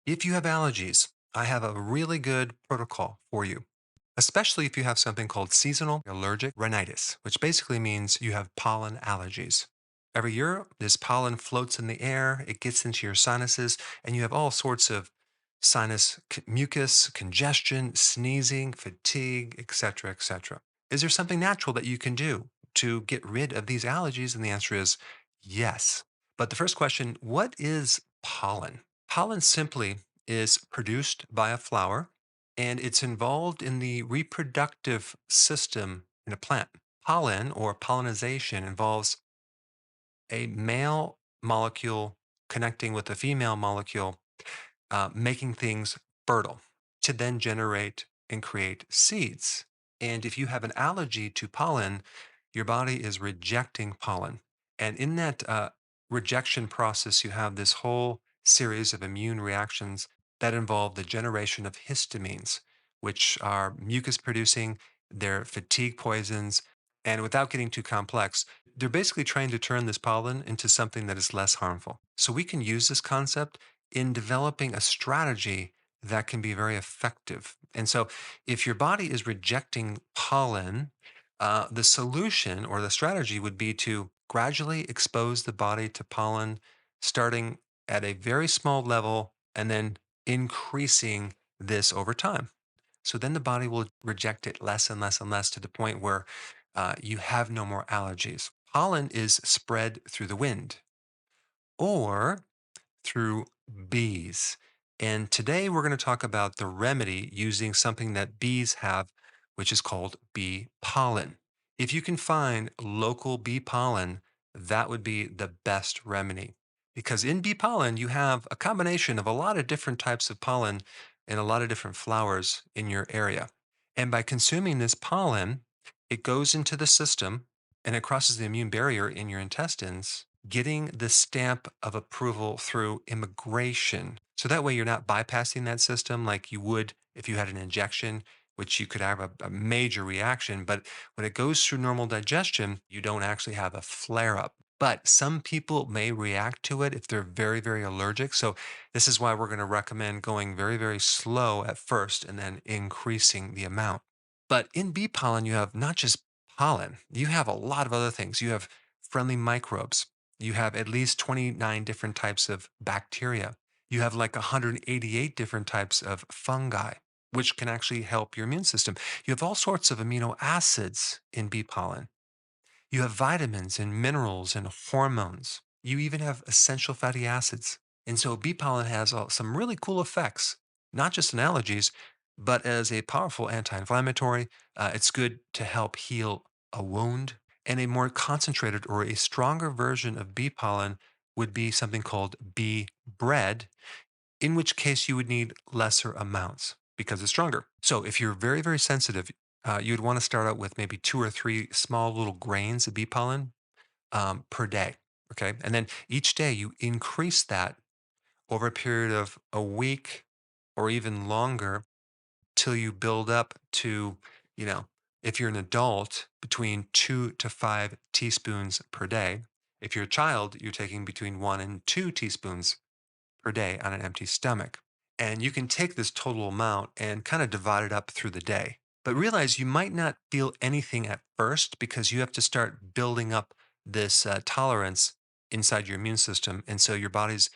If you have allergies, I have a really good protocol for you, especially if you have something called seasonal allergic rhinitis, which basically means you have pollen allergies. Every year, this pollen floats in the air, it gets into your sinuses, and you have all sorts of mucus, congestion, sneezing, fatigue, etc., etc. Is there something natural that you can do to get rid of these allergies? And the answer is yes. But the first question, what is pollen? Pollen simply is produced by a flower and it's involved in the reproductive system in a plant. Pollen or pollinization involves a male molecule connecting with a female molecule, making things fertile to then generate and create seeds. And if you have an allergy to pollen, your body is rejecting pollen. And in that rejection process, you have this whole series of immune reactions that involve the generation of histamines, which are mucus producing, they're fatigue poisons. And without getting too complex, they're basically trying to turn this pollen into something that is less harmful. So we can use this concept in developing a strategy that can be very effective. And so, if your body is rejecting pollen, the solution or the strategy would be to gradually expose the body to pollen, starting at a very small level and then increasing this over time. So then the body will reject it less and less and less to the point where you have no more allergies. Pollen is spread through the wind or through bees. And today we're going to talk about the remedy using something that bees have, which is called bee pollen. If you can find local bee pollen, that would be the best remedy. Because in bee pollen, you have a combination of a lot of different types of pollen and a lot of different flowers in your area. And by consuming this pollen, it goes into the system and it crosses the immune barrier in your intestines, getting the stamp of approval through immigration. So that way you're not bypassing that system like you would if you had an injection, which you could have a major reaction. But when it goes through normal digestion, you don't actually have a flare up. But some people may react to it if they're very, very allergic. So, this is why we're going to recommend going very, very slow at first and then increasing the amount. But in bee pollen, you have not just pollen, you have a lot of other things. You have friendly microbes. You have at least 29 different types of bacteria. You have like 188 different types of fungi, which can actually help your immune system. You have all sorts of amino acids in bee pollen. You have vitamins and minerals and hormones. You even have essential fatty acids. And so bee pollen has some really cool effects, not just in allergies, but as a powerful anti inflammatory. It's good to help heal a wound. And a more concentrated or a stronger version of bee pollen would be something called bee bread, in which case you would need lesser amounts because it's stronger. So if you're very, very sensitive, you'd want to start out with maybe two or three small little grains of bee pollen per day. Okay. And then each day you increase that over a period of a week or even longer till you build up to, you know, if you're an adult, between 2 to 5 teaspoons per day. If you're a child, you're taking between 1 and 2 teaspoons per day on an empty stomach. And you can take this total amount and kind of divide it up through the day. But realize you might not feel anything at first because you have to start building up this tolerance inside your immune system. And so your body's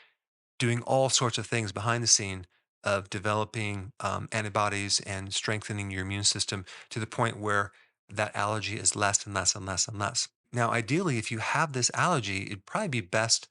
doing all sorts of things behind the scene of developing antibodies and strengthening your immune system to the point where that allergy is less and less and less and less. Now, ideally, if you have this allergy, it'd probably be best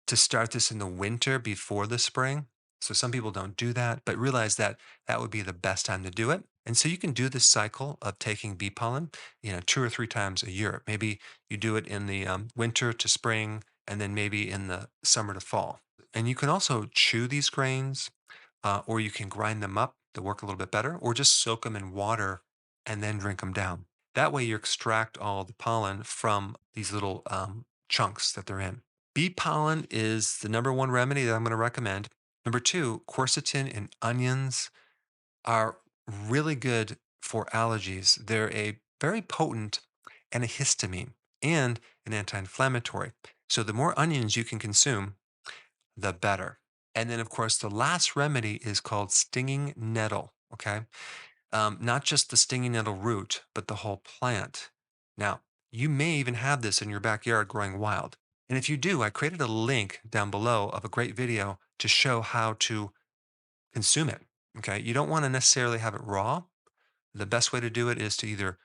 to start this in the winter before the spring. So some people don't do that, but realize that that would be the best time to do it. And so you can do this cycle of taking bee pollen, 2 or 3 times a year. Maybe you do it in the winter to spring, and then maybe in the summer to fall. And you can also chew these grains, or you can grind them up to work a little bit better, or just soak them in water and then drink them down. That way, you extract all the pollen from these little chunks that they're in. Bee pollen is the number one remedy that I'm going to recommend. Number two, quercetin in onions are really good for allergies. They're a very potent antihistamine and an anti inflammatory. So the more onions you can consume, the better. And then, of course, the last remedy is called stinging nettle. Okay. Not just the stinging nettle root, but the whole plant. Now, you may even have this in your backyard growing wild. And if you do, I created a link down below of a great video to show how to consume it. Okay. You don't want to necessarily have it raw. The best way to do it is to either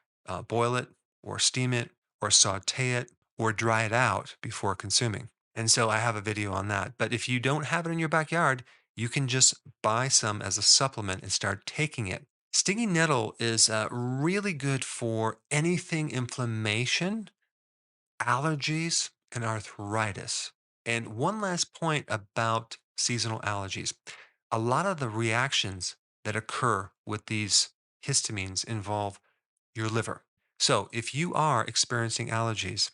boil it or steam it or saute it or dry it out before consuming. And so I have a video on that. But if you don't have it in your backyard, you can just buy some as a supplement and start taking it. Stinging nettle is really good for anything inflammation, allergies, and arthritis. And one last point about seasonal allergies, a lot of the reactions that occur with these histamines involve your liver. So if you are experiencing allergies,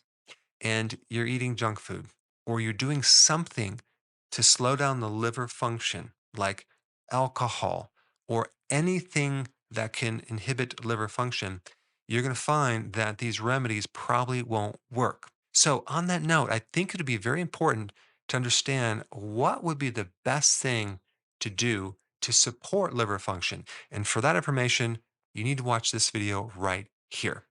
and you're eating junk food or you're doing something to slow down the liver function, like alcohol or anything that can inhibit liver function, you're going to find that these remedies probably won't work. So, on that note, I think it would be very important to understand what would be the best thing to do to support liver function. And for that information, you need to watch this video right here.